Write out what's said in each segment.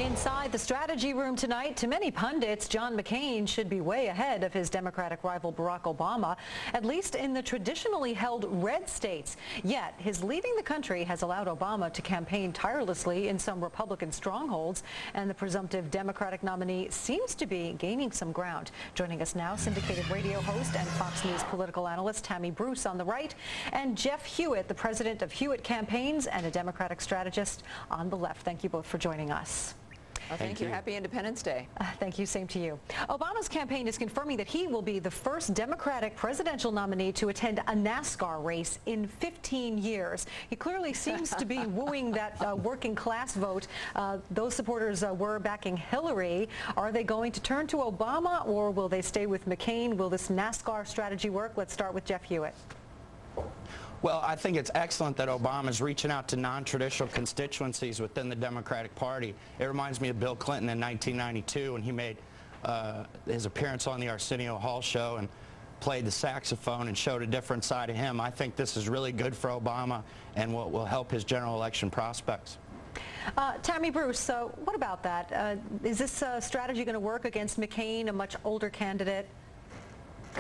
Inside the strategy room tonight, to many pundits, John McCain should be way ahead of his Democratic rival Barack Obama, at least in the traditionally held red states. Yet, his leaving the country has allowed Obama to campaign tirelessly in some Republican strongholds, and the presumptive Democratic nominee seems to be gaining some ground. Joining us now, syndicated radio host and Fox News political analyst Tammy Bruce on the right, and Jeff Hewitt, the president of Hewitt Campaigns and a Democratic strategist on the left. Thank you both for joining us. Well, thank you. Happy Independence Day. Thank you. Same to you. Obama's campaign is confirming that he will be the first Democratic presidential nominee to attend a NASCAR race in 15 years. He clearly seems to be wooing that working class vote. Those supporters were backing Hillary. Are they going to turn to Obama, or will they stay with McCain? Will this NASCAR strategy work? Let's start with Jeff Hewitt. Well, I think it's excellent that Obama's reaching out to non-traditional constituencies within the Democratic Party. It reminds me of Bill Clinton in 1992 when he made his appearance on the Arsenio Hall show and played the saxophone and showed a different side of him. I think this is really good for Obama and will help his general election prospects. Tammy Bruce, what about that? Is this strategy going to work against McCain, a much older candidate?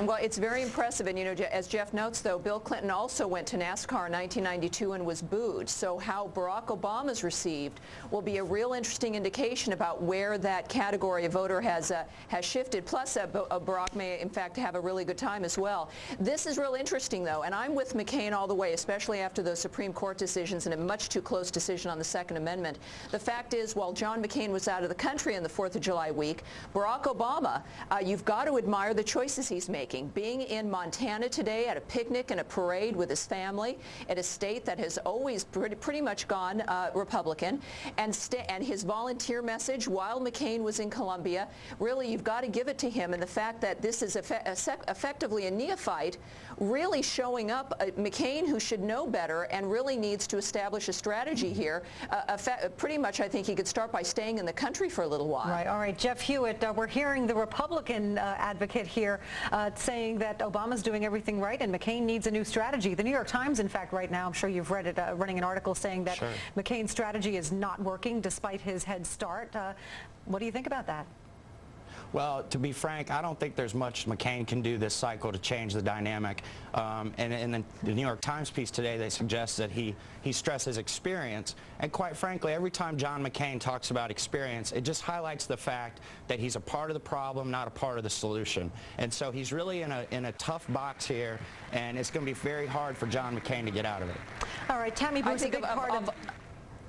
Well, it's very impressive, and you know, as Jeff notes, though, Bill Clinton also went to NASCAR in 1992 and was booed. So how Barack Obama's received will be a real interesting indication about where that category of voter has shifted. Plus, Barack may, in fact, have a really good time as well. This is real interesting, though, and I'm with McCain all the way, especially after those Supreme Court decisions and a much too close decision on the Second Amendment. The fact is, while John McCain was out of the country in the 4th of July week, Barack Obama, you've got to admire the choices he's making. Being in Montana today at a picnic and a parade with his family at a state that has always pretty much gone Republican, and his volunteer message while McCain was in Columbia, really you've got to give it to him. And the fact that this is effectively a neophyte really showing up, McCain, who should know better and really needs to establish a strategy here. Pretty much I think he could start by staying in the country for a little while. Right. All right, Jeff Hewitt, we're hearing the Republican advocate here saying that Obama's doing everything right and McCain needs a new strategy. The New York Times, in fact, right now, I'm sure you've read it, running an article saying that McCain's strategy is not working despite his head start. What do you think about that? Well, to be frank, I don't think there's much McCain can do this cycle to change the dynamic. And in the New York Times piece today, they suggest that he stresses experience. And quite frankly, every time John McCain talks about experience, it just highlights the fact that he's a part of the problem, not a part of the solution. And so he's really in a tough box here, and it's going to be very hard for John McCain to get out of it. All right, Tammy Bruce, a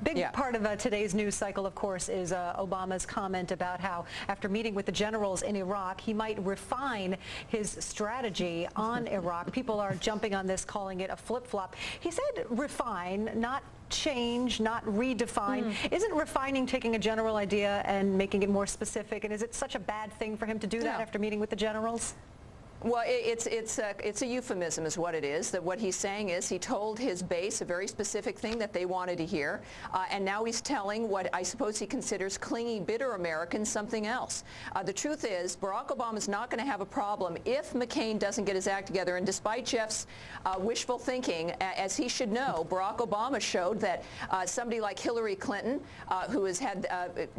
big part of today's news cycle, of course, is Obama's comment about how, after meeting with the generals in Iraq, he might refine his strategy on Iraq. People are jumping on this, calling it a flip-flop. He said refine, not change, not redefine. Isn't refining taking a general idea and making it more specific? And is it such a bad thing for him to do that after meeting with the generals? Well, it's a euphemism is what it is. That what he's saying is he told his base a very specific thing that they wanted to hear, and now he's telling what I suppose he considers clingy, bitter Americans something else. The truth is, Barack Obama's not going to have a problem if McCain doesn't get his act together, and despite Jeff's wishful thinking, as he should know, Barack Obama showed that somebody like Hillary Clinton, who has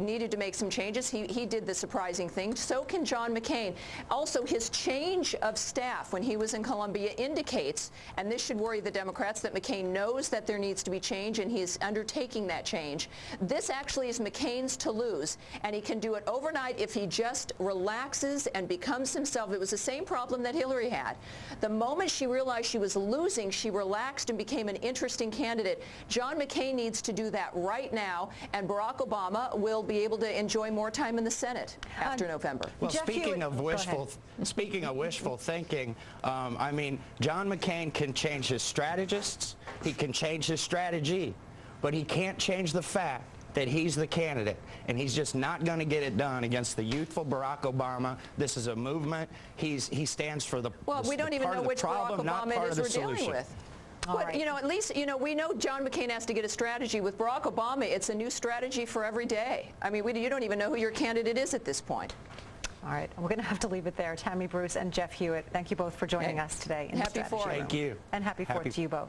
needed to make some changes, he did the surprising thing. So can John McCain. Also, his change of staff when he was in Columbia indicates, and this should worry the Democrats, that McCain knows that there needs to be change and he is undertaking that change. This actually is McCain's to lose, and he can do it overnight if he just relaxes and becomes himself. It was the same problem that Hillary had. The moment she realized she was losing, she relaxed and became an interesting candidate. John McCain needs to do that right now, and Barack Obama will be able to enjoy more time in the Senate after November. Well, speaking of wishful thinking, I mean, John McCain can change his strategists, he can change his strategy, but he can't change the fact that he's the candidate, and he's just not going to get it done against the youthful Barack Obama. This is a movement. He stands for the well, we don't even know which Barack Obama it is we're dealing with. But, you know, at least, you know, we know John McCain has to get a strategy. With Barack Obama, it's a new strategy for every day. I mean, you don't even know who your candidate is at this point. All right, we're going to have to leave it there. Tammy Bruce and Jeff Hewitt, thank you both for joining us today. Happy 4th. Thank you. And happy 4th to you both.